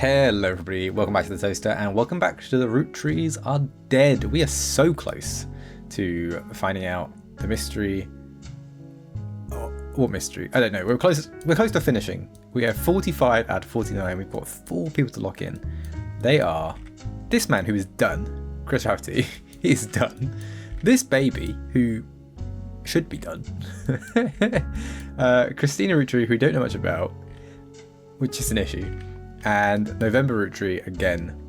Hello everybody, welcome back to the Toaster and welcome back to the Roottrees are dead. We are so close to finding out the mystery. Oh, what mystery? I don't know. We're close to finishing. We have 45 out of 49. We've got 4 people to lock in. They are this man who is done, Chris Rafferty. He is done. This baby who should be done. Christina Rootree, who we don't know much about, which is an issue. And November Rootree, again,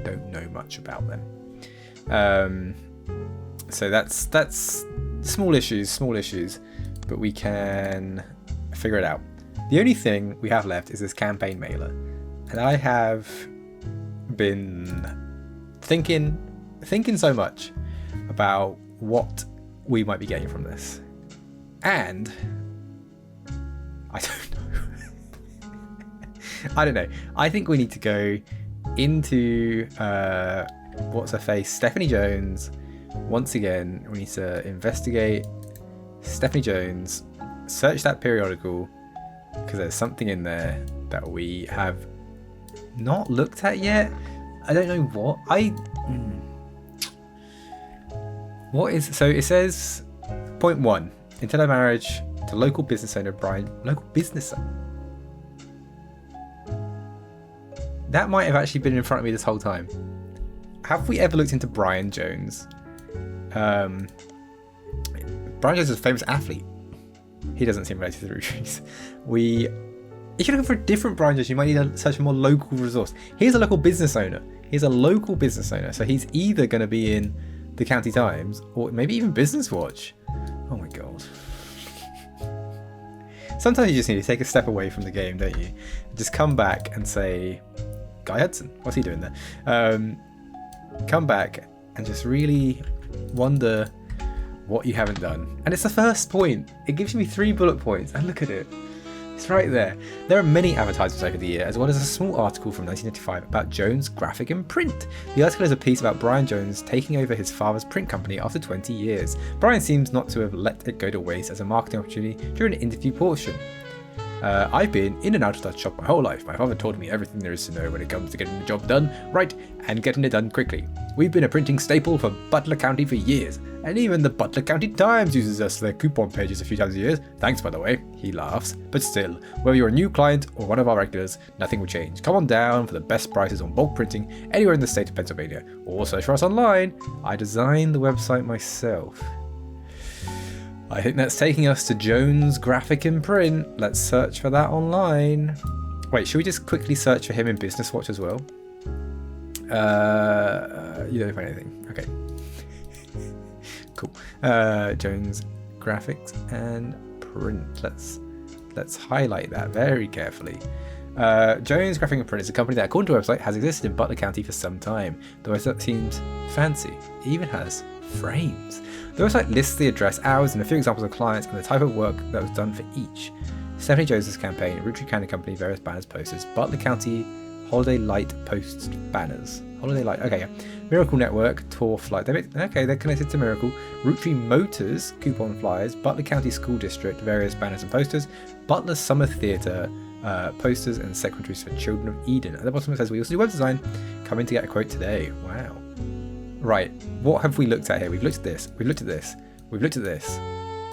don't know much about them. So that's small issues, but we can figure it out. The only thing we have left is this campaign mailer. And I have been thinking so much about what we might be getting from this. And I don't know. I don't know. I think we need to go into what's her face, Stephanie Jones. Once again, we need to investigate Stephanie Jones, search that periodical, because there's something in there that we have not looked at yet. I don't know what. What is, so it says point 1, intend a marriage to local business owner Brian. Local business owner. That might have actually been in front of me this whole time. Have we ever looked into Brian Jones? Brian Jones is a famous athlete. He doesn't seem related to the Roottrees. If you're looking for a different Brian Jones, you might need to search for more local resource. He's a local business owner. So he's either going to be in the County Times or maybe even Business Watch. Oh my god. Sometimes you just need to take a step away from the game, don't you? Just come back and say, Guy Hudson, what's he doing there? Come back and just really wonder what you haven't done. And it's the first point. It gives me 3 bullet points. And look at it. It's right there. There are many advertisements over the year, as well as a small article from 1995 about Jones Graphic and Print. The article is a piece about Brian Jones taking over his father's print company after 20 years. Brian seems not to have let it go to waste as a marketing opportunity during the interview portion. I've been in and out of that shop my whole life. My father taught me everything there is to know when it comes to getting the job done right and getting it done quickly. We've been a printing staple for Butler County for years, and even the Butler County Times uses us for their coupon pages a few times a year. Thanks, by the way. He laughs. But still, whether you're a new client or one of our regulars, nothing will change. Come on down for the best prices on bulk printing anywhere in the state of Pennsylvania, or search for us online. I designed the website myself. I think that's taking us to Jones Graphic and Print. Let's search for that online. Wait, should we just quickly search for him in Business Watch as well? You don't find anything. Okay. Cool. Jones Graphics and Print. Let's highlight that very carefully. Jones Graphic and Print is a company that, according to a website, has existed in Butler County for some time. The website seems fancy. It even has frames. The website lists the address, hours, and a few examples of clients and the type of work that was done for each. Stephanie Jones' campaign, Rootree County Company, various banners, posters, Butler County Holiday Light posts, banners. Holiday Light, okay, yeah. Miracle Network, tour flight. They're connected to Miracle. Rootree Motors, coupon flyers, Butler County School District, various banners and posters, Butler Summer Theatre, posters and secretaries for Children of Eden. At the bottom it says we also do web design. Come in to get a quote today. Wow. Right, what have we looked at here? We've looked at this. We've looked at this. We've looked at this.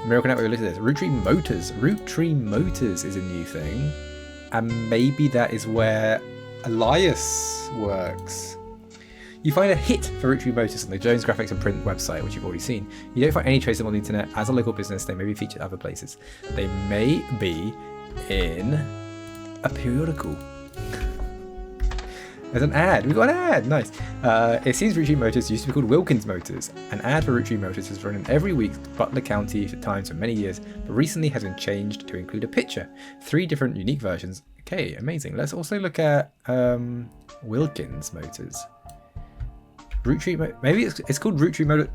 Miracle Network, we've looked at this. Rootree Motors. Rootree Motors is a new thing. And maybe that is where Elias works. You find a hit for Rootree Motors on the Jones Graphics and Print website, which you've already seen. You don't find any trace of them on the internet. As a local business, they may be featured other places. They may be in a periodical. There's an ad. We've got an ad. Nice. It seems Rootree Motors used to be called Wilkins Motors. An ad for Rootree Motors has run in every week Butler County Times for many years, but recently has been changed to include a picture. 3 different unique versions. Okay, amazing. Let's also look at Wilkins Motors. Rootree, maybe it's called Rootree Motors.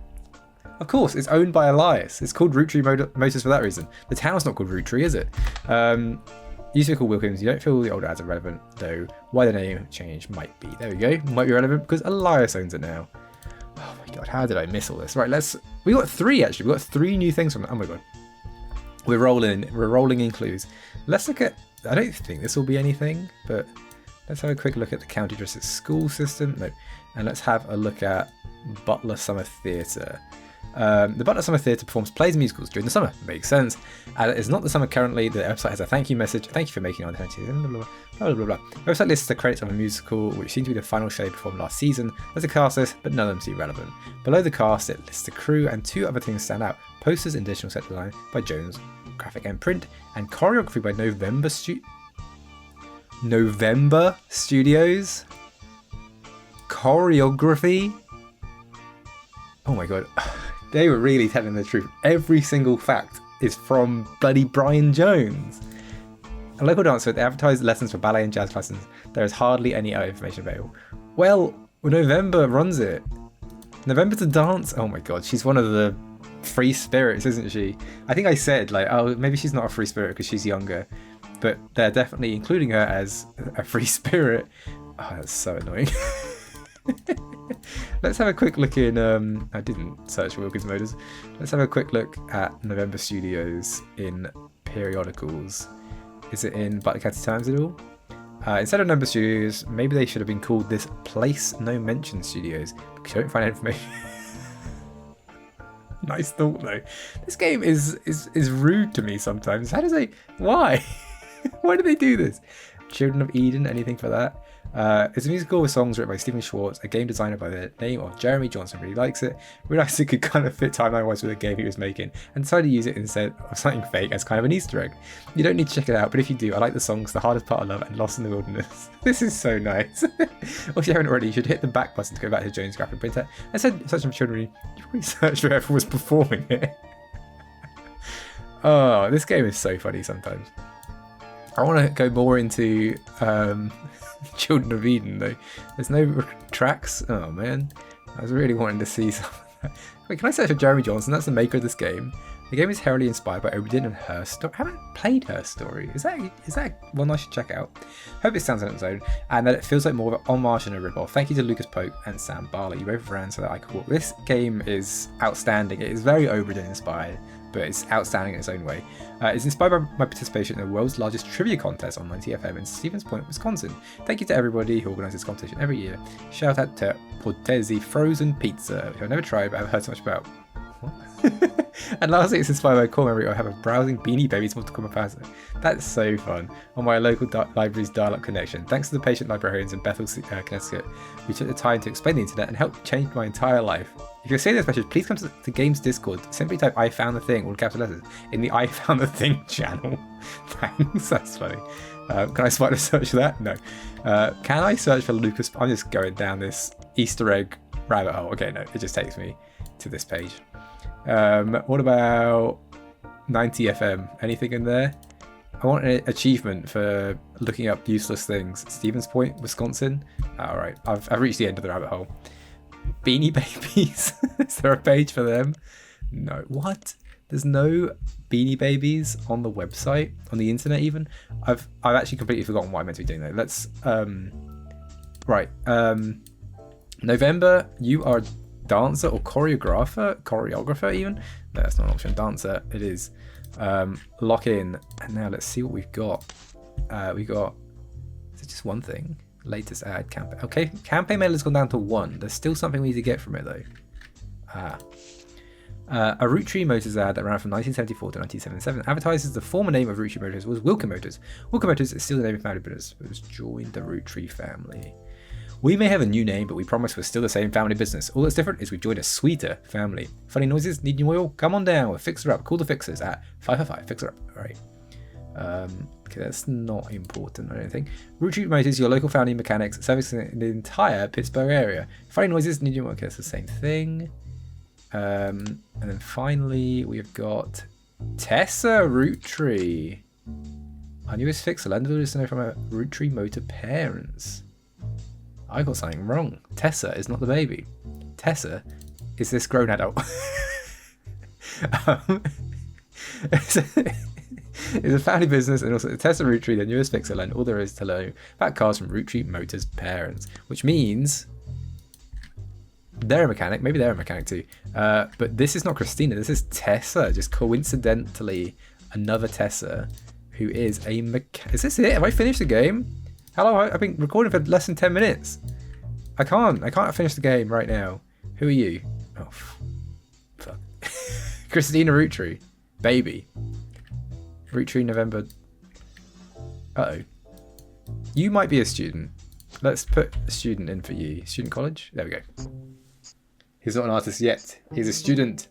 Of course, it's owned by Elias. It's called Rootree Motors for that reason. The town's not called Rootree, is it? Used to be called Wilkins. You don't feel the older ads are relevant, though why the name change might be. There we go. Might be relevant because Elias owns it now. Oh my god, how did I miss all this? Right, we got 3 actually. We got 3 new things from it. Oh my god. We're rolling in clues. Let's look at, I don't think this will be anything, but Let's have a quick look at the County District School System. No. And let's have a look at Butler Summer Theatre. The Butler Summer Theatre performs plays and musicals during the summer. Makes sense. It's not the summer currently. The website has a thank you message. Thank you for making our attention. Blah, blah, blah, blah. The website lists the credits of a musical, which seemed to be the final show performed last season. There's a cast list, but none of them seem relevant. Below the cast, it lists the crew, and 2 other things stand out. Posters and additional set design by Jones Graphic and Print, and choreography by November Studios. Choreography? Oh my god. They were really telling the truth. Every single fact is from bloody Brian Jones. A local dancer, they advertised lessons for ballet and jazz lessons. There is hardly any other information available. Well, November runs it. November to dance. Oh my god, she's one of the free spirits, isn't she? I think I said, like, oh, maybe she's not a free spirit because she's younger. But they're definitely including her as a free spirit. Oh, that's so annoying. Let's have a quick look in, I didn't search for Wilkins Motors. Let's have a quick look at November Studios in periodicals. Is it in Butler County Times at all? Instead of November Studios, maybe they should have been called this Place No Mention Studios, because you don't find information. Nice thought though. This game is rude to me sometimes. How does they, why? Why do they do this? Children of Eden, anything for that? It's a musical with songs written by Stephen Schwartz, a game designer by the name of Jeremy Johnson. Really likes it. Realised it could kind of fit timeline-wise with the game he was making, and decided to use it instead of something fake as kind of an Easter egg. You don't need to check it out, but if you do, I like the songs The Hardest Part of Love and Lost in the Wilderness. This is so nice. Or if you haven't already, you should hit the back button to go back to Jones Graphic Printer. And said such a children, you probably search for whoever was performing it. Oh, this game is so funny sometimes. I want to go more into Children of Eden though. There's no tracks. Oh man, I was really wanting to see some of that. Wait, can I search for Jeremy Johnson? That's the maker of this game. The game is heavily inspired by Oberdin and Her Story. I haven't played Her Story. Is that one I should check out? Hope it stands on its own, and that it feels like more of an homage and a rip-off. Thank you to Lucas Polk and Sam Barley. You both ran so that I could walk. This game is outstanding. It is very Oberdin inspired, but it's outstanding in its own way. It's inspired by my participation in the world's largest trivia contest on 90FM in Stevens Point, Wisconsin. Thank you to everybody who organises this competition every year. Shout out to Portesi Frozen Pizza, which I've never tried but I've heard so much about. And lastly, it's inspired by a core memory I have of browsing Beanie Babies multiple comparison. That's so fun. On my local library's dial-up connection. Thanks to the patient librarians in Bethel, Connecticut, who took the time to explain the internet and helped change my entire life. If you're seeing this message, please come to Games Discord. Simply type I found the thing, all capital letters, in the I found the thing channel. Thanks, that's funny. Can I spider search that? No. Can I search for Lucas? I'm just going down this Easter egg rabbit hole. Okay, no, it just takes me to this page. What about 90FM? Anything in there? I want an achievement for looking up useless things. Stevens Point, Wisconsin. Alright, I've reached the end of the rabbit hole. Beanie Babies. Is there a page for them? No. What? There's no Beanie Babies on the website, on the internet even. I've actually completely forgotten what I meant to be doing there. Let's right. November, you are a dancer or choreographer even. No, that's not an option. Dancer, it is. Lock in, and now let's see what we've got. We got, is it just one thing? Latest ad campaign. Okay, campaign mail has gone down to 1. There's still something we need to get from it though. A Roottrees Motors ad that ran from 1974 to 1977 advertises the former name of Roottrees Motors was Wilco Motors. Wilco Motors is still the name of family business, but has joined the Roottrees family. We may have a new name, but we promise we're still the same family business. All that's different is we've joined a sweeter family. Funny noises? Need new oil? Come on down. We'll fix her up. Call the fixers at 555. Fix her up. All right. Okay, that's not important, I don't think. Roottrees Motors, your local family mechanics, servicing the entire Pittsburgh area. Funny noises? Need new oil? Okay, that's the same thing. And then finally, we've got Tessa Roottrees. Our newest fixer. Let us know from our Roottrees Motor parents. I got something wrong. Tessa is not the baby. Tessa is this grown adult. It's a family business, and also Tessa Roottrees, the newest fixer, learned all there is to know about cars from Roottrees Motors' parents, which means they're a mechanic. Maybe they're a mechanic too. But this is not Christina. This is Tessa. Just coincidentally, another Tessa who is a mechanic. Is this it? Have I finished the game? Hello, I've been recording for less than 10 minutes. I can't finish the game right now. Who are you? Oh, fuck. Christina Rootree. Baby. Rootree November. Uh-oh. You might be a student. Let's put a student in for you. Student college? There we go. He's not an artist yet. He's a student.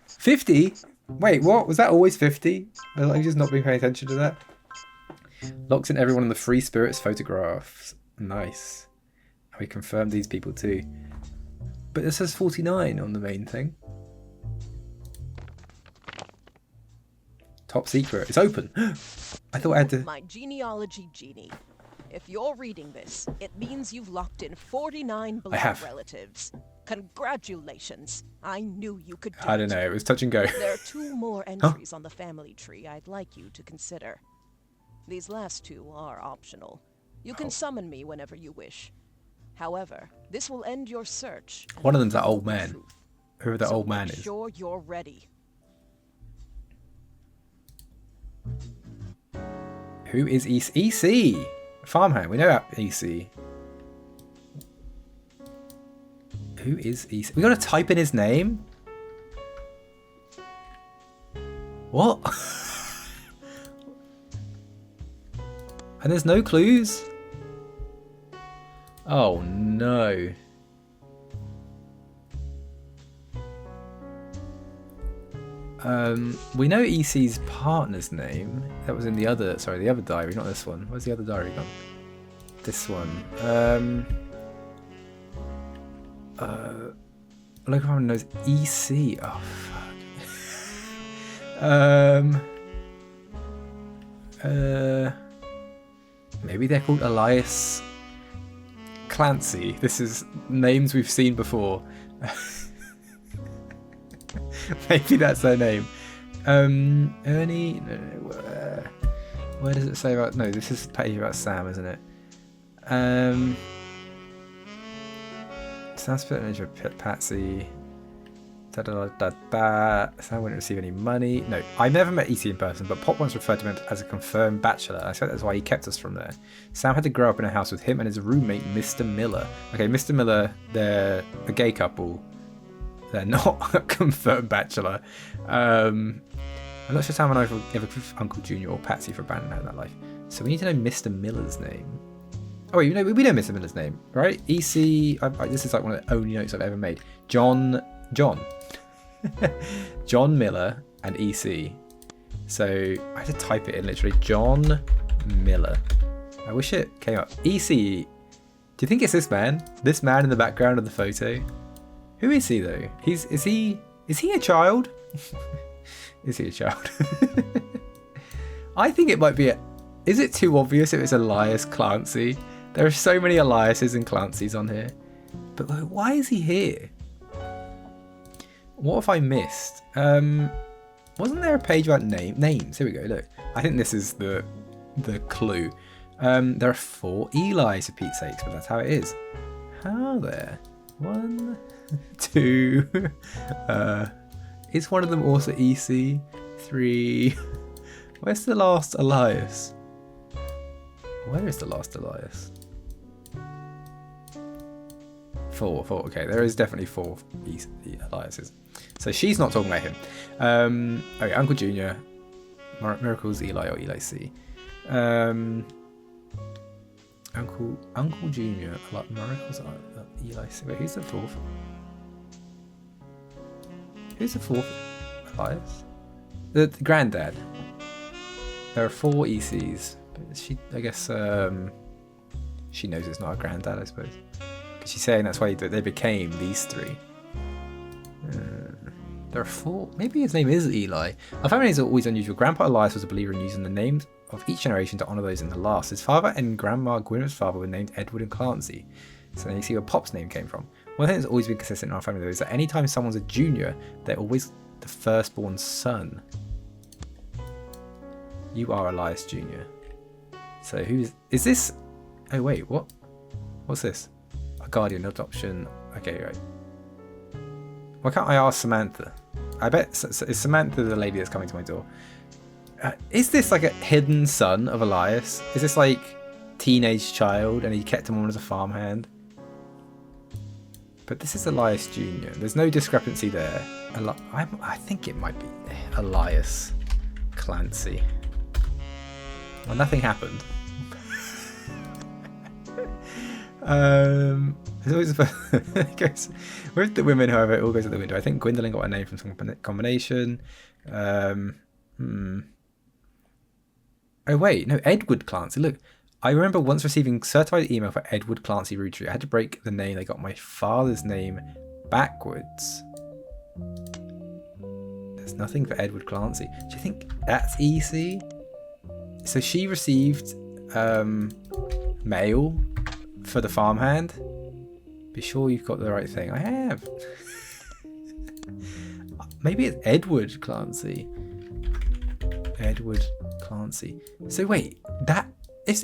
50? Wait, what? Was that always 50? I've just not been paying attention to that. Locks in everyone in the Free Spirits photographs. Nice. We confirmed these people too. But it says 49 on the main thing. Top secret. It's open. I thought I had to... My genealogy genie. If you're reading this, it means you've locked in 49 blood relatives. Congratulations. I knew you could do it. I don't know. It was touch and go. There are 2 more entries on the family tree I'd like you to consider. These last 2 are optional. You can summon me whenever you wish. However, this will end your search. One of them's that old man. Whoever that old man is. Make sure you're ready. Who is EC? EC! Farmhand. We know that EC. Who is EC? We gotta type in his name? What? And there's no clues? Oh no. We know EC's partner's name. That was in the other, sorry, the other diary, not this one. Where's the other diary gone? This one. Local farmer knows EC. Oh fuck. Maybe they're called Elias Clancy. This is names we've seen before. Maybe that's their name. Ernie. No, where does it say about? No, this is page about Sam, isn't it? Sam split image of Patsy. Da da da da. Sam wouldn't receive any money. No, I've never met EC in person, but Pop once referred to him as a confirmed bachelor. I said that's why he kept us from there. Sam had to grow up in a house with him and his roommate, Mr. Miller. Okay, Mr. Miller, they're a gay couple. They're not a confirmed bachelor. I'm not sure Sam and I ever Uncle Junior or Patsy for abandoned out in that life. So we need to know Mr. Miller's name. Oh wait, we know Mr. Miller's name, right? EC. This is like one of the only notes I've ever made. John Miller and EC. So I had to type it in literally. John Miller. I wish it came up. EC. Do you think it's this man? This man in the background of the photo? Who is he though? Is he a child? Is he a child? I think it might be is it too obvious if it's Elias Clancy? There are so many Eliases and Clancys on here. But like, why is he here? What have I missed? Wasn't there a page about names? Here we go, look. I think this is the clue. There are 4 Eli's for Pete's sakes, but that's how it is. How there? 1, 2. Is one of them also EC? 3. Where's the last Elias? Where is the last Elias? 4. Okay, there is definitely 4 Eliases. So she's not talking about him. Okay, Uncle Junior, Miracles Eli or Eli C. Uncle Junior, Miracles Eli C. Wait, who's the 4th? Who's the 4th Elias? The granddad. There are 4 ECs. But she, I guess, she knows it's not a granddad, I suppose. Because she's saying that's why they became these 3. There are 4. Maybe his name is Eli. Our family is always unusual. Grandpa Elias was a believer in using the names of each generation to honour those in the last. His father and Grandma Gwyneth's father were named Edward and Clancy. So then you see where Pop's name came from. One thing that's always been consistent in our family though is that anytime someone's a junior, they're always the firstborn son. You are Elias Jr. So is this? Oh wait, what? What's this? A guardian adoption. Okay, right. Why can't I ask Samantha? I bet is Samantha the lady that's coming to my door. Is this like a hidden son of Elias? Is this like teenage child and he kept him on as a farmhand. But this is Elias Jr. There's no discrepancy there. I think it might be Elias Clancy. Well, nothing happened. There's always it goes with the women, however, it all goes out the window. I think Gwendolyn got a name from some combination. Oh wait, no, Edward Clancy. Look, I remember once receiving certified email for Edward Clancy Roottrees. I had to break the name. They got my father's name backwards. There's nothing for Edward Clancy. Do you think that's EC? So she received mail for the farmhand. Be sure you've got the right thing. I have. Maybe it's Edward Clancy. Edward Clancy. So wait, that is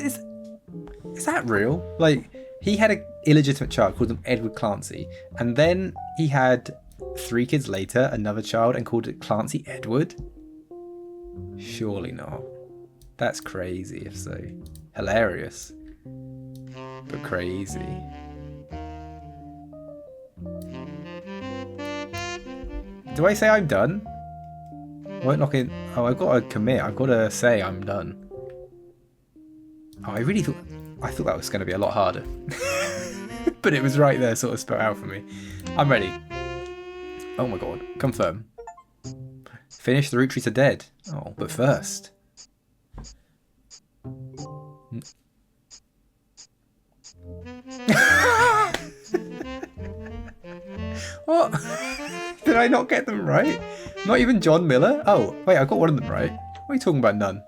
that real? Like, he had an illegitimate child called him Edward Clancy, and then he had 3 kids later another child and called it Clancy Edward? Surely not. That's crazy if so. Hilarious. But crazy. Do I say I'm done? I won't knock in. Oh, I've got to commit. I've got to say I'm done. Oh, I thought that was going to be a lot harder. But it was right there, sort of spelled out for me. I'm ready. Oh my god. Confirm. Finish, the Roottrees are dead. Oh, but first. What? Did I not get them right? Not even John Miller? Oh, wait, I got one of them right. What are you talking about, none?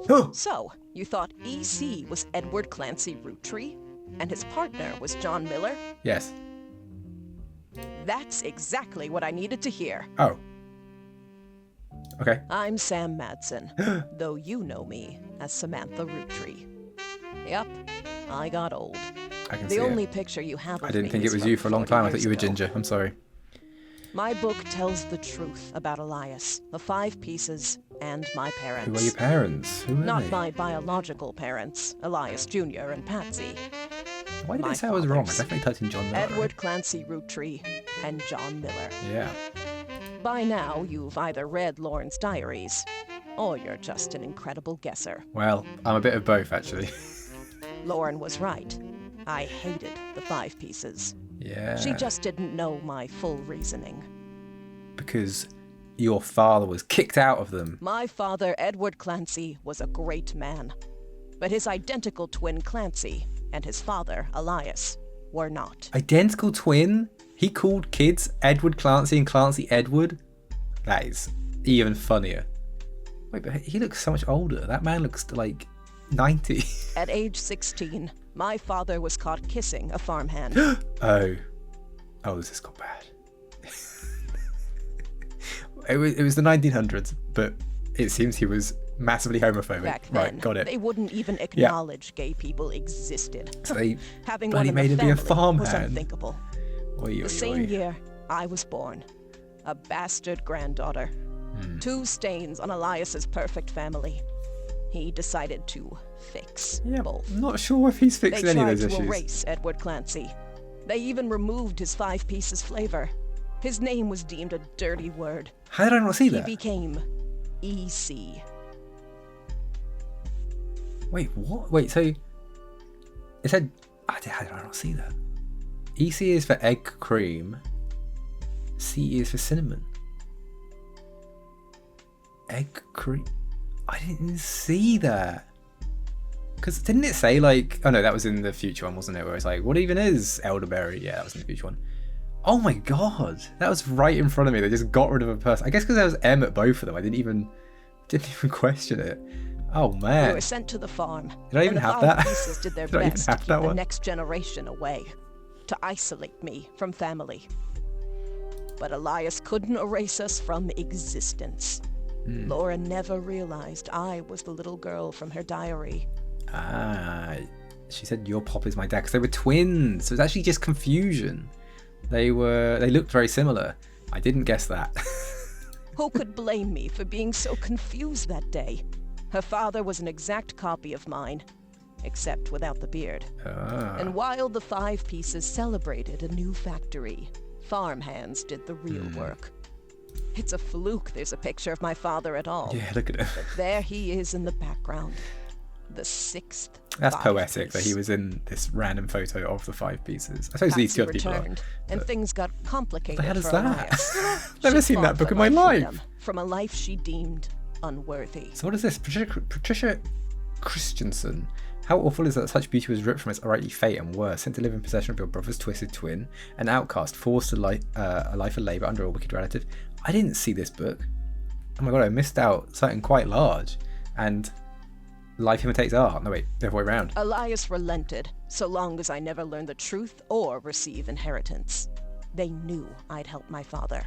Oh. So, you thought EC was Edward Clancy Roottree, and his partner was John Miller? Yes. That's exactly what I needed to hear. Oh. Okay. I'm Sam Madsen, though you know me as Samantha Roottree. Yep, I got old. I can see The it. only picture you have of I didn't me think it is was from you for a long 40 time. I thought years you were ago. Ginger. I'm sorry. My book tells the truth about Elias, the 5 pieces, and my parents. Who are your parents? Who are Not they? my biological parents, Elias Jr. and Patsy. Why did I my say I was wrong? I fathers. definitely typed in John Miller. Edward Clancy Roottree and John Miller. Yeah. By now, you've either read Lauren's diaries, or you're just an incredible guesser. Well, I'm a bit of both, actually. Lauren was right. I hated the 5 pieces. Yeah. She just didn't know my full reasoning. Because your father was kicked out of them. My father, Edward Clancy, was a great man. But his identical twin, Clancy, and his father, Elias, were not. Identical twin? He called kids Edward Clancy and Clancy Edward? That is even funnier. Wait, but he looks so much older. That man looks like 90. At age 16, my father was caught kissing a farmhand. Oh, this got bad. It was the 1900s, but it seems he was massively homophobic. Back then, right, got it. they wouldn't even acknowledge gay people existed. So they Having bloody one in made the him be a family was farmhand. unthinkable. Oi, oi, The same oi. year, I was born. A bastard granddaughter. 2 stains on Elias's perfect family. He decided to fix Yeah, both. I'm not sure if he's They fixing any of tried those to issues. erase Edward Clancy. They even removed his 5 pieces flavor. His name was deemed a dirty word. How did I not see He that? became EC. Wait, what? Wait, so it said. How did I not see that? EC is for egg cream. C is for cinnamon. Egg cream. I didn't see that. Because didn't it say like? Oh no, that was in the future one, wasn't it? Where it's like, what even is elderberry? Yeah, that was in the future one. Oh my god, that was right in front of me. They just got rid of a person. I guess because there was M at both of them, I didn't even question it. Oh We man, were sent to the farm. Did I even and the have 5 that? pieces did their Did I even best to have keep that the one? next generation away, to isolate me from family. But Elias couldn't erase us from existence. Laura never realized I was the little girl from her diary. She said your pop is my dad because they were twins. So it's actually just confusion. They looked very similar. I didn't guess that. Who could blame me for being so confused that day? Her father was an exact copy of mine. except without the beard. And while the 5 pieces celebrated a new factory, farmhands did the real work. It's a fluke there's a picture of my father at all. Yeah, look at it. But there he is in the background. The 6th. That's 5 poetic piece. that he was in this random photo of the 5 pieces. I suppose these two Patsy people are. returned, and things got complicated What the hell is for that? Elias. Never She seen that fought book for in my life. freedom, from a life she deemed unworthy. So what is this? Patricia Christensen. How awful is that such beauty was ripped from its rightly fate and worse, sent to live in possession of your brother's twisted twin, an outcast, forced to a life of labour under a wicked relative? I didn't see this book. Oh my god, I missed out something quite large. And life imitates art. No wait, the other way around. Elias relented, so long as I never learned the truth or receive inheritance. They knew I'd help my father.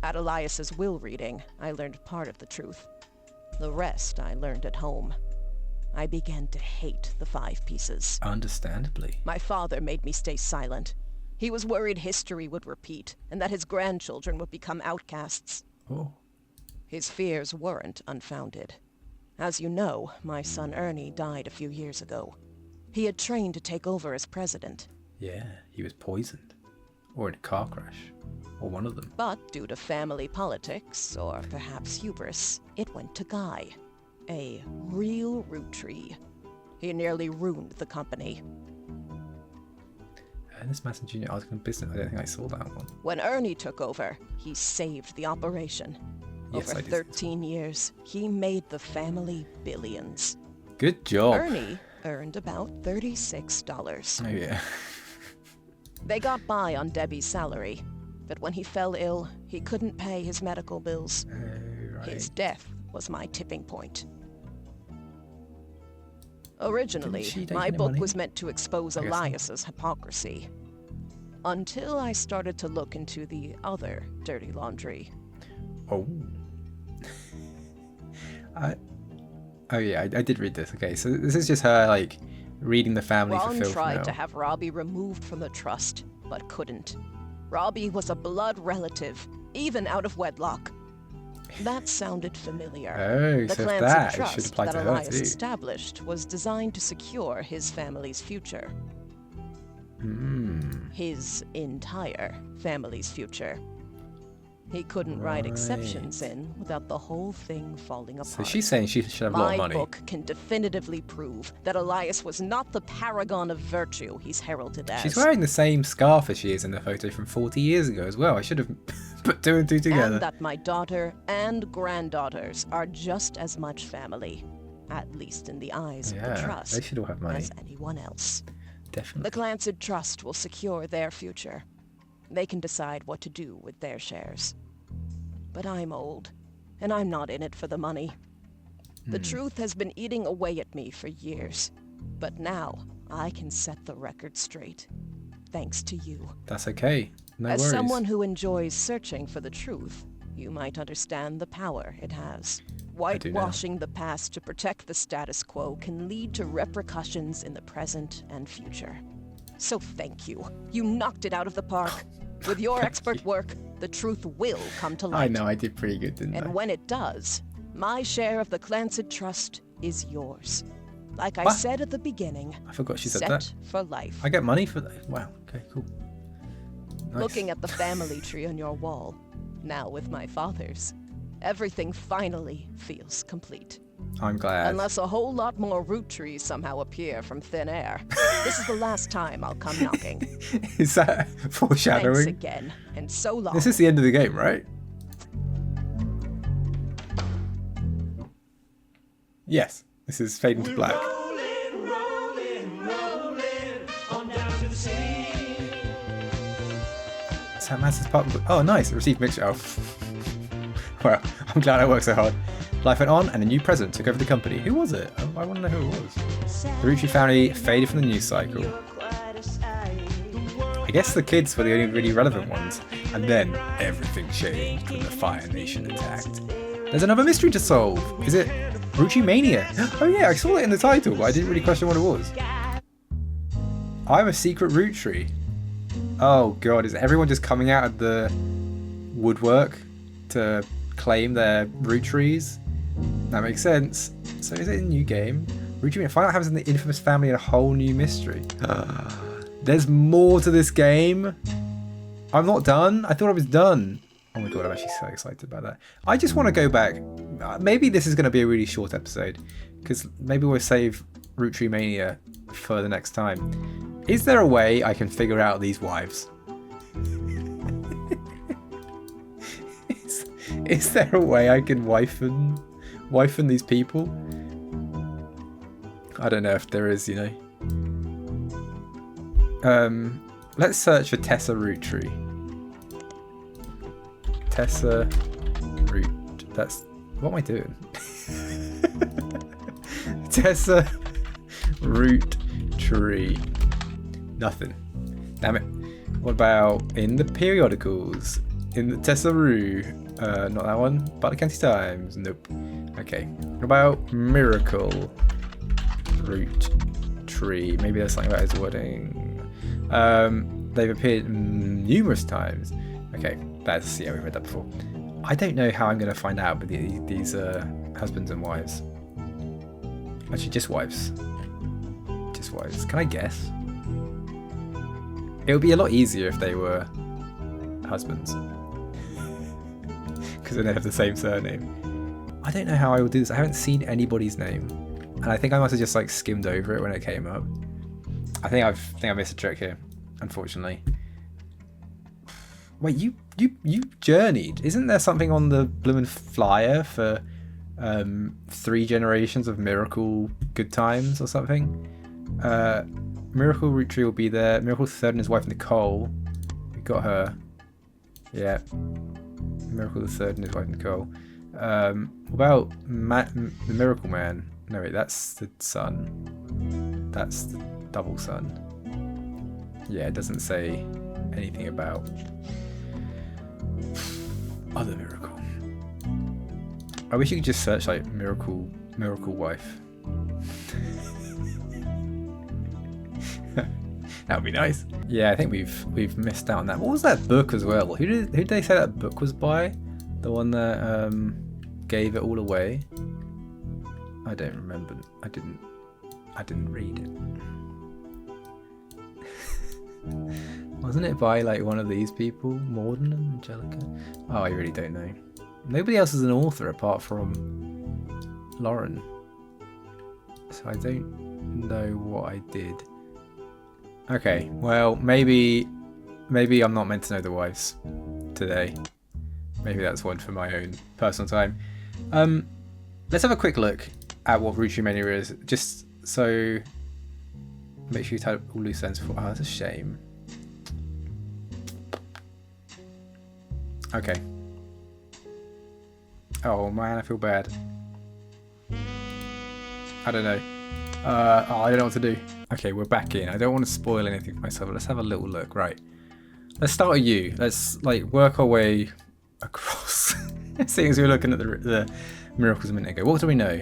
At Elias's will reading, I learned part of the truth. The rest I learned at home. I began to hate the 5 pieces. Understandably. My father made me stay silent. He was worried history would repeat, and that his grandchildren would become outcasts. Oh. His fears weren't unfounded. As you know, my son Ernie died a few years ago. He had trained to take over as president. Yeah, he was poisoned. Or in a car crash. Or one of them. But due to family politics, or perhaps hubris, it went to Guy. A real Roottrie. He nearly ruined the company. Ernest Masson Jr. Article in Business. I don't think I saw that one. When Ernie took over, he saved the operation. Yes, Over I did. 13 years, he made the family billions. Good job. Ernie earned about $36. Oh yeah. They got by on Debbie's salary, but when he fell ill, he couldn't pay his medical bills. Oh, right. His death was my tipping point. Originally, Didn't she take my any book money? was meant to expose I guess not. Elias's hypocrisy. Until I started to look into the other dirty laundry. Oh. Oh yeah, I did read this. Okay, so this is just her like reading the family for Ron filth tried now. to have Robbie removed from the trust, but couldn't. Robbie was a blood relative, even out of wedlock. That sounded familiar. Oh, The so if Clancy that should Trust apply that to her Elias too. established was designed to secure his family's future. His entire family's future. He couldn't write exceptions Right. in without the whole thing falling apart. So she's saying she should have a lot My of money. book can definitively prove that Elias was not the paragon of virtue he's heralded as. She's wearing the same scarf as she is in the photo from 40 years ago as well. I should have put 2 and 2 together. And that my daughter and granddaughters are just as much family, at least in the eyes of the Yeah, trust, they should all have money. as anyone else. Definitely. The Clancy Trust will secure their future. They can decide what to do with their shares. But I'm old, and I'm not in it for the money. The truth has been eating away at me for years, but now I can set the record straight, thanks to you. That's okay. No As worries. someone who enjoys searching for the truth, you might understand the power it has. do now. Whitewashing the past to protect the status quo can lead to repercussions in the present and future. So thank you. You knocked it out of the park. With your expert work, the truth will come to light. I know, I did pretty good, didn't And I? when it does, my share of the Clancy Trust is yours. Like I What? said at the beginning, I forgot she said set that. for life. I get money for that. Wow, okay, cool. Nice. Looking at the family tree on your wall, now with my father's, everything finally feels complete. I'm glad. Unless a whole lot more root trees somehow appear from thin air. This is the last time I'll come knocking. Is that Thanks foreshadowing? again, and so long. This is the end of the game, right? Yes. This is fade into black. Sam Master's part. Oh, nice. Received mixture. Oh. Well, I'm glad I worked so hard. Life went on, and a new president took over the company. Who was it? Oh, I want to know who it was. The Roottrees family faded from the news cycle. I guess the kids were the only really relevant ones. And then everything changed when the Fire Nation attacked. There's another mystery to solve. Is it Roottrie Mania? Oh yeah, I saw it in the title, but I didn't really question what it was. I'm a secret Roottrie. Oh god, is everyone just coming out of the woodwork to claim their Roottrees? That makes sense. So is it a new game? Roottrees, find out what happens in the infamous family and a whole new mystery. There's more to this game. I'm not done. I thought I was done. Oh my god, I'm actually so excited about that. I just want to go back. Maybe this is going to be a really short episode, because maybe we'll save Roottrees Mania for the next time. Is there a way I can figure out these wives? Is there a way I can waifen these people? I don't know if there is, you know. Let's search for Tessa Roottrees. Tessa Root. That's what am I doing? Tessa Roottrees. Nothing. Damn it. What about in the periodicals? In the Tessa Roo. Not that one. Butler County Times. Nope. Okay. What about Miracle Roottrees? Maybe there's something about his wedding. They've appeared numerous times. Okay, that's we've read that before. I don't know how I'm going to find out with these husbands and wives. Actually, just wives. Just wives. Can I guess? It would be a lot easier if they were husbands, because then they have the same surname. I don't know how I will do this. I haven't seen anybody's name, and I think I must have just like skimmed over it when it came up. I think I missed a trick here, unfortunately. Wait, you journeyed? Isn't there something on the bloomin' flyer for 3 generations of Miracle Good Times or something? Miracle Roottrees will be there. Miracle Third and his wife Nicole. We got her. Yeah. Miracle the Third and his wife Nicole. What about the Miracle Man? No, wait, that's the son. That's the double son. Yeah, it doesn't say anything about other Miracle. I wish you could just search like Miracle Wife. That would be nice. Yeah, I think we've missed out on that. What was that book as well? Who did they say that book was by? The one that gave it all away? I don't remember. I didn't read it. Wasn't it by like one of these people? Morden and Angelica? Oh, I really don't know. Nobody else is an author apart from Lauren. So I don't know what I did. Okay, well, maybe I'm not meant to know the wives today. Maybe that's one for my own personal time. Let's have a quick look at what Roottrees Mania is, just so make sure you tie up all loose ends before. Oh, that's a shame. Okay. Oh man, I feel bad. I don't know. I don't know what to do. Okay, we're back in. I don't want to spoil anything for myself, but let's have a little look. Right. Let's start with you. Let's like work our way across. Seeing as we were looking at the miracles a minute ago. What do we know?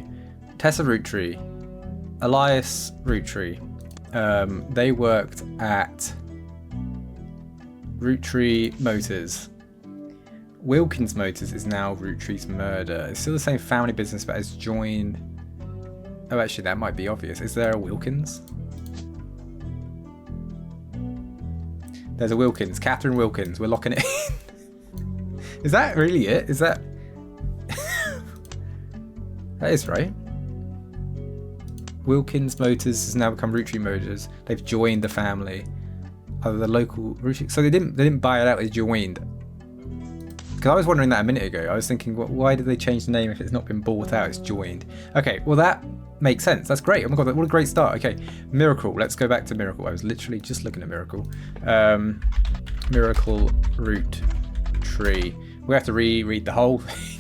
Tessa Roottrees, Elias Roottrees. They worked at Roottrees Motors. Wilkins Motors is now Roottrees Murder. It's still the same family business, but has joined. Oh, actually, that might be obvious. Is there a Wilkins? There's a Wilkins. Catherine Wilkins. We're locking it in. Is that really it? Is that... That is right. Wilkins Motors has now become Roottrees Motors. They've joined the family. Oh, the local Roottrees... So they didn't buy it out. They joined. Because I was wondering that a minute ago. I was thinking, why did they change the name if it's not been bought out? It's joined. Okay, well that makes sense. That's great. Oh my god, what a great start. Okay, Miracle. Let's go back to Miracle. I was literally just looking at Miracle. Miracle Roottrees. We have to reread the whole thing.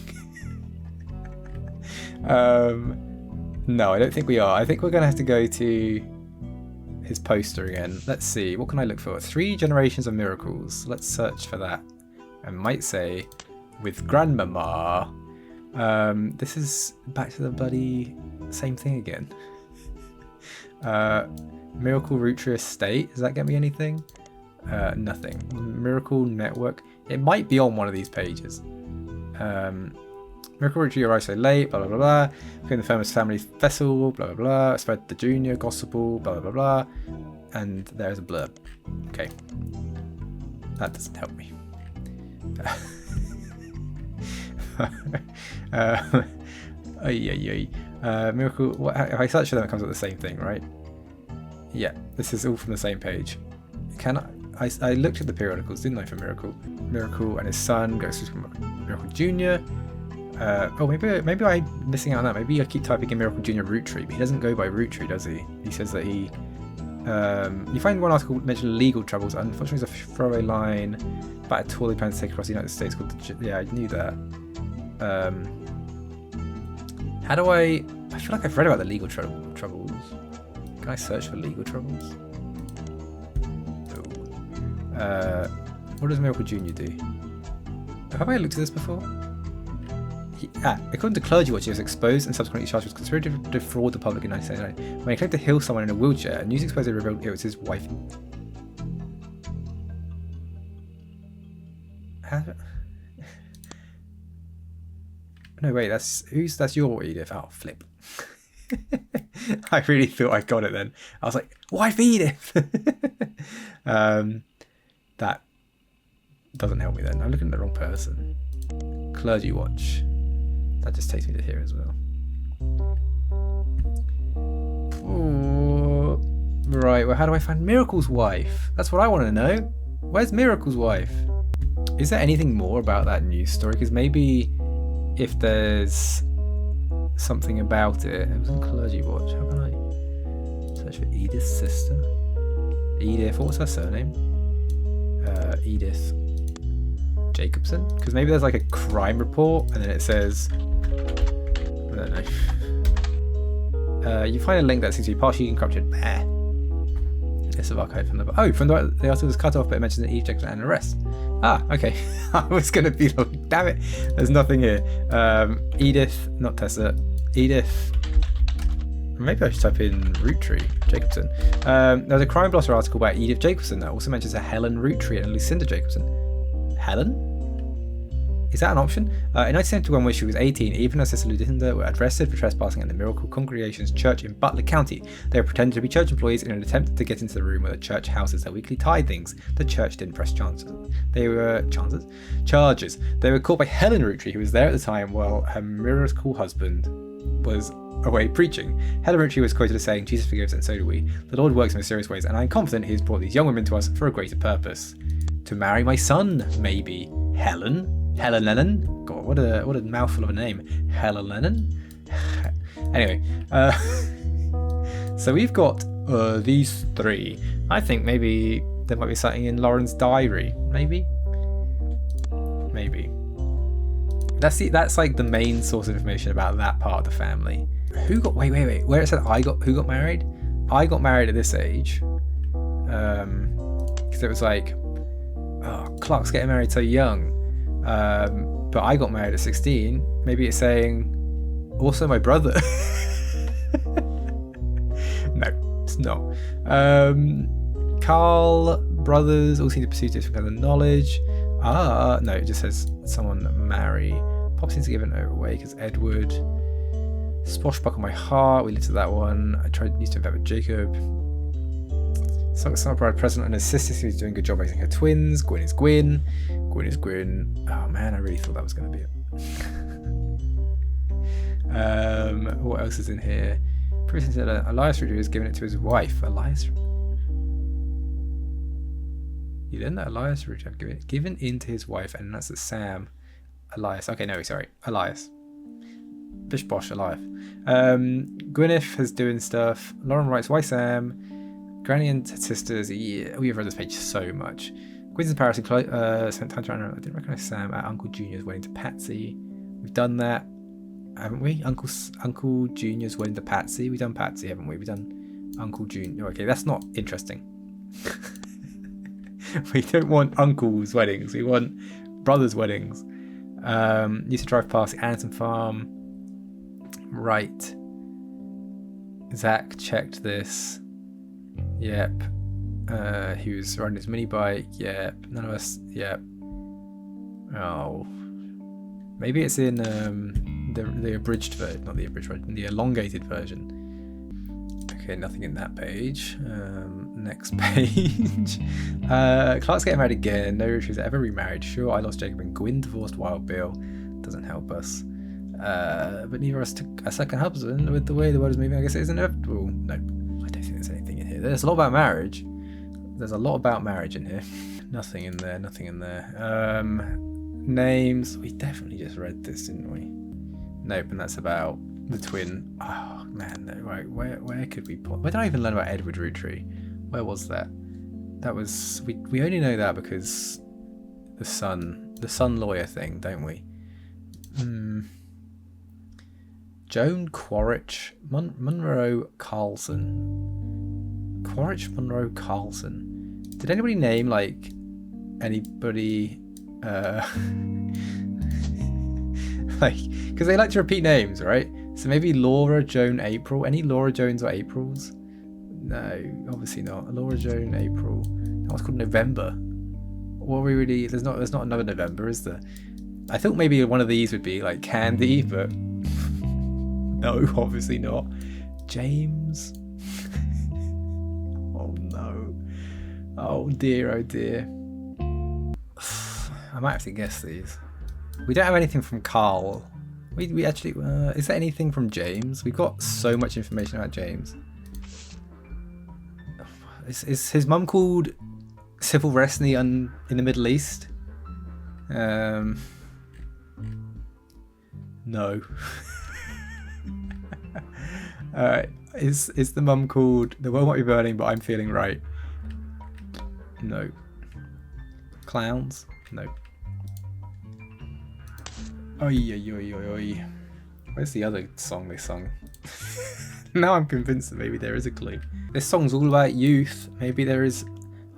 No, I don't think we are. I think we're going to have to go to his poster again. Let's see. What can I look for? 3 generations of miracles. Let's search for that. I might say with Grandmama. This is back to the bloody same thing again. Miracle Roottrees Estate. Does that get me anything? Nothing. Miracle Network. It might be on one of these pages. Miracle Miracle Rootree arrived so late, blah, blah, blah, blah. Became the famous family festival, blah, blah, blah. Spread the junior gospel, blah, blah, blah, blah. And there's a blurb. Okay. That doesn't help me. Miracle. What, if I search for them, it comes up the same thing, right? Yeah, this is all from the same page. Can I looked at the periodicals, didn't I, for Miracle? Miracle and his son goes to Miracle Junior. Oh, maybe I'm missing out on that. Maybe I keep typing in Miracle Junior Rootree, but he doesn't go by Rootree, does he? He says that he. You find one article mentioned legal troubles. Unfortunately, it's a throwaway line about a tour they plan to take across the United States called yeah, I knew that. How do I feel like I've read about the legal troubles. Can I search for legal troubles? No. What does Miracle Junior do? Have I looked at this before? According to Clergy Watch, he was exposed and subsequently charged with conspiracy to defraud the public in 1979 when he claimed to heal someone in a wheelchair, and news exposed revealed it was his wife. No, wait, that's your Edith. Oh, flip. I really thought I got it then. I was like, wife Edith. That doesn't help me then. I'm looking at the wrong person. Clergy Watch. That just takes me to here as well. Ooh. Right, well, how do I find Miracle's wife? That's what I want to know. Where's Miracle's wife? Is there anything more about that news story? Because maybe if there's something about it. It was on Clergy Watch. How can I search for Edith's sister? Edith, what was her surname? Edith Jacobson? Because maybe there's like a crime report and then it says, I don't know. You find a link that seems to be partially encrypted. List of archive from the article was cut off, but it mentions an Edith Jacobson and an arrest. Ah, okay. I was going to be like, damn it, there's nothing here. Edith, not Tessa. Edith. Maybe I should type in Rootree Jacobson. There's a Crime Blotter article about Edith Jacobson that also mentions a Helen Rootree and a Lucinda Jacobson. Helen? Is that an option? In 1971, when she was 18, Eve and her sister Lucinda were arrested for trespassing at the Miracle Congregation's church in Butler County. They were pretending to be church employees in an attempt to get into the room where the church houses their weekly tithings. The church didn't press charges. They were caught by Helen Rootree, who was there at the time while her miracle husband was away preaching. Helen Rootree was quoted as saying, "Jesus forgives and so do we. The Lord works in mysterious ways, and I'm confident he has brought these young women to us for a greater purpose. To marry my son, maybe." Helen Lennon? God, what a mouthful of a name. Helen Lennon? Anyway, so we've got these three. I think maybe there might be something in Lauren's diary. Maybe. That's like the main source of information about that part of the family. Wait. Where it said who got married? I got married at this age. Because it was like, oh, Clark's getting married so young. But I got married at 16. Maybe it's saying also my brother. No, it's not. Carl brothers all seem to pursue different kinds of knowledge. No, it just says someone marry. Pop seems to give it away because Edward. Swashbuckle my heart. We lived to that one. I used to invent with Jacob. Summer Bride present and his sister seems doing a good job raising her twins. Gwyn is Gwyn. Gwyn is Gwyn. Oh man, I really thought that was going to be it. What else is in here? Previously said Elias Rootree has given it to his wife. Elias. You learn that Elias Rootree have given in to his wife, and that's Sam. Elias. Okay, no, sorry. Elias. Bish bosh, Elias. Gwyneth is doing stuff. Lauren writes, why Sam? Granny and sisters. Yeah, we have read this page so much. Gwyn's in Paris and spent time trying to. I didn't recognise Sam at Uncle Junior's wedding to Patsy. We've done that, haven't we? Uncle Junior's wedding to Patsy. We've done Patsy, haven't we? We've done Uncle Junior. Okay, that's not interesting. We don't want uncles' weddings. We want brothers' weddings. Used to drive past the Anderson farm. Right. Zach checked this. Yep. He was riding his mini bike. Yep. None of us. Yep. Oh. Maybe it's in the abridged version, not the abridged version, the elongated version. Okay, nothing in that page. Next page. Clark's getting married again. No Roottrees ever remarried. Sure, I lost Jacob and Gwyn divorced Wild Bill. Doesn't help us. But neither of us took a second husband. With the way the world is moving, I guess it is inevitable. No, I don't think there's anything in here. There's a lot about marriage. There's a lot about marriage in here. Nothing in there, nothing in there. Names. We definitely just read this, didn't we? Nope, and that's about the twin. Oh, man. No, right, where could we put... Where did I even learn about Edward Roottree? Where was that? That was... We only know that because the son lawyer thing, don't we? Joan Quaritch, Monroe Carlson. Quaritch Monroe Carlson. Did anybody name like anybody like, because they like to repeat names, right? So maybe Laura Joan April. Any Laura Jones or Aprils? No, obviously not. Laura Joan April. That one's called November. What are we really? There's not another November, is there? I thought maybe one of these would be like Candy, but no, obviously not. James. Oh no. Oh dear, oh dear. I might have to guess these. We don't have anything from Carl. We actually... is there anything from James? We've got so much information about James. Is his mum called Civil Rest in the Middle East? No. Is the mum called The World Might Be Burning, but I'm Feeling Right? No. Clowns? No. Oi, oi, oi, oi, oi. Where's the other song they sung? Now I'm convinced that maybe there is a clue. This song's all about youth. Maybe there is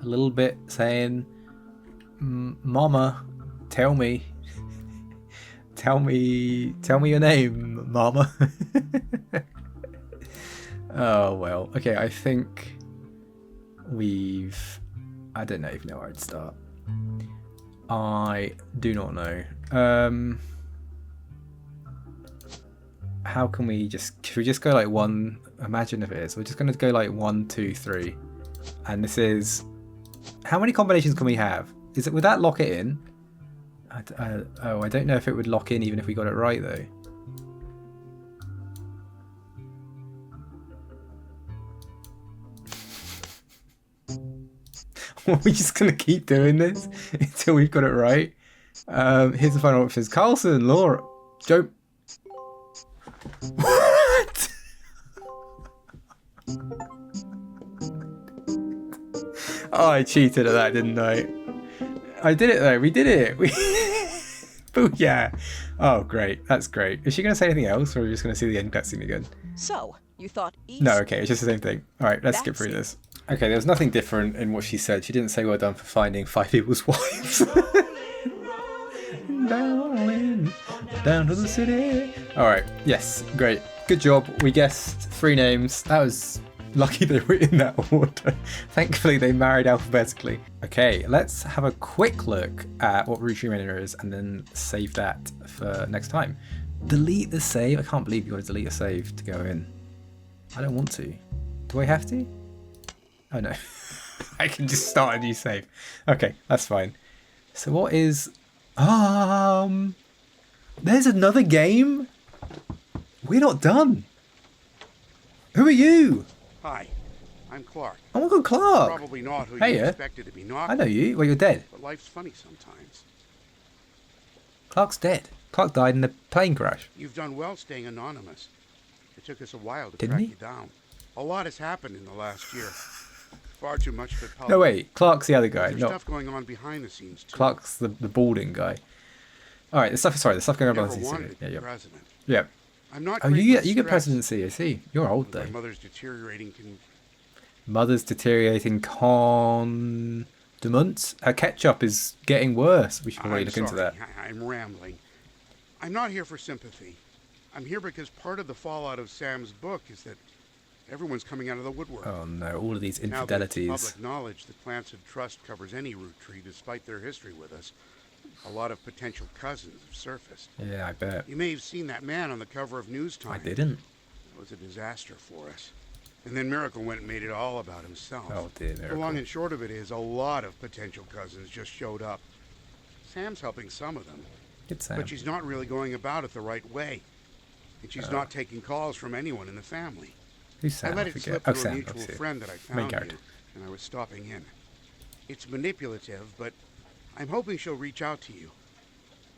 a little bit saying, Mama, tell me your name, Mama. Oh, well. Okay, I think I don't even know where I'd start. I do not know. How can we should we just go like one? Imagine if it is. We're just going to go like 1, 2, 3. And this is... How many combinations can we have? Would that lock it in? I don't know if it would lock in even if we got it right though. Are we just going to keep doing this until we've got it right? Here's the final options. Carlson, Laura, Joe. What? Oh, I cheated at that, didn't I? I did it though. We did it. Booyah. Oh, great. That's great. Is she going to say anything else, or are we just going to see the end cutscene again? So, you thought east... No, okay. It's just the same thing. All right, let's skip through this. Okay, there was nothing different in what she said. She didn't say well done for finding 5 people's wives. Down to the city. All right. Yes. Great. Good job. We guessed 3 names. That was lucky they were in that order. Thankfully, they married alphabetically. Okay, let's have a quick look at what Roottrees Manor is and then save that for next time. Delete the save. I can't believe you got to delete a save to go in. I don't want to. Do I have to? Oh no. I can just start a new save. Okay, that's fine. So what is... There's another game? We're not done. Who are you? Hi, I'm Clark. Oh my god, Clark. Probably not who Hey, you expected to be not. I know you. Well, you're dead. But life's funny sometimes. Clark's dead. Clark died in a plane crash. You've done well staying anonymous. It took us a while to Didn't track he? you down. A lot has happened in the last year. Far too much for public. No, wait. Clark's the other guy. There's Not stuff going on behind the scenes too. Clark's the balding guy. All right, the stuff going on Never behind the wanted scenes. to be Yeah. president. Yeah. I'm not. Oh, great you with get stress. presidency. I see. You're old My though. mother's deteriorating Mother's deteriorating condiments. Her ketchup is getting worse. We should probably I'm look into sorry, that. I'm rambling. I'm not here for sympathy. I'm here because part of the fallout of Sam's book is that everyone's coming out of the woodwork. Oh no, all of these Now that it's infidelities. public knowledge that Plants of Trust covers any root tree despite their history with us, A lot of potential cousins have surfaced. Yeah, I bet. You may have seen that man on the cover of News I Time. didn't. It was a disaster for us. And then Miracle went and made it all about himself. Oh dear, The Miracle. long and short of it is a lot of potential cousins just showed up. Sam's helping some of them, Good Sam. but she's not really going about it the right way. And she's not taking calls from anyone in the family. Who's Sam? I let I it forget. slip Oh, through a Sam. mutual Obviously. friend that I Main found character. you, and I was stopping in. It's manipulative, but I'm hoping she'll reach out to you.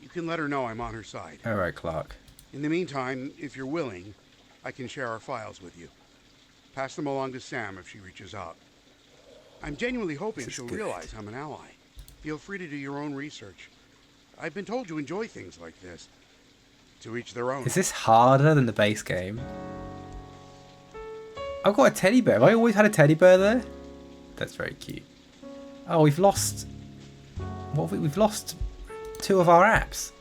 You can let her know I'm on her side. All right, Clark. In the meantime, if you're willing, I can share our files with you. Pass them along to Sam if she reaches out. I'm genuinely hoping This is she'll good. realize I'm an ally. Feel free to do your own research. I've been told you enjoy things like this. To each their own. Is this harder than the base game? I've got a teddy bear. Have I always had a teddy bear there? That's very cute. Oh, we've lost... What have we... We've lost 2 of our apps.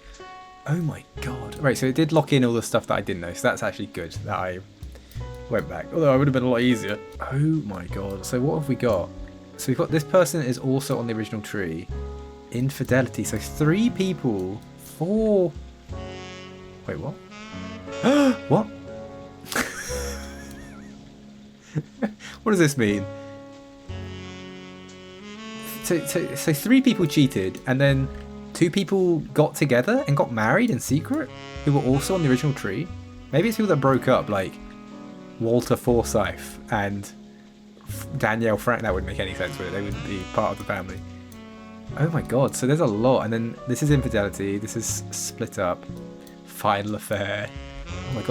Oh my god. Right, so it did lock in all the stuff that I didn't know. So that's actually good that I went back. Although it would have been a lot easier. Oh my god. So what have we got? So we've got this person is also on the original tree. Infidelity. So 3 people. 4... Wait, what? What? What does this mean? So 3 people cheated, and then 2 people got together and got married in secret, who were also on the original tree. Maybe it's people that broke up, like Walter Forsyth and Danielle Frank. That wouldn't make any sense, would it? They wouldn't be part of the family. Oh my god, so there's a lot. And then this is infidelity, this is split up, final affair. Oh my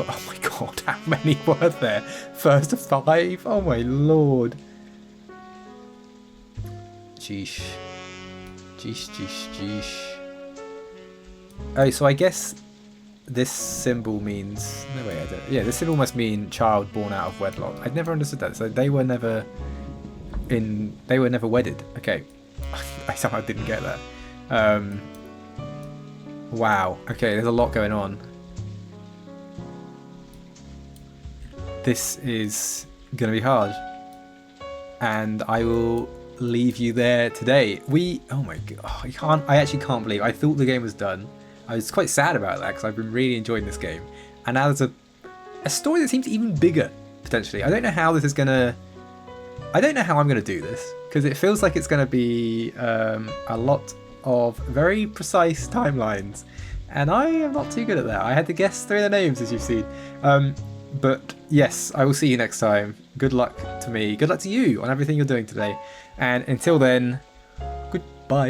god, how many were there? First of 5? Oh my lord. Jeesh. Jeesh. Oh, so I guess this symbol means... No, wait, I don't... Yeah, this symbol must mean child born out of wedlock. I'd never understood that. So they were never wedded. Okay. I somehow didn't get that. Wow. Okay, there's a lot going on. This is going to be hard. And I will leave you there today. Oh my god. I actually can't believe. I thought the game was done. I was quite sad about that because I've been really enjoying this game. And now there's a story that seems even bigger, potentially. I don't know how this is going to... I don't know how I'm going to do this, because it feels like it's going to be a lot of very precise timelines, and I am not too good at that. I had to guess 3 of the names, as you've seen. But yes, I will see you next time. Good luck to me. Good luck to you on everything you're doing today. And until then, goodbye.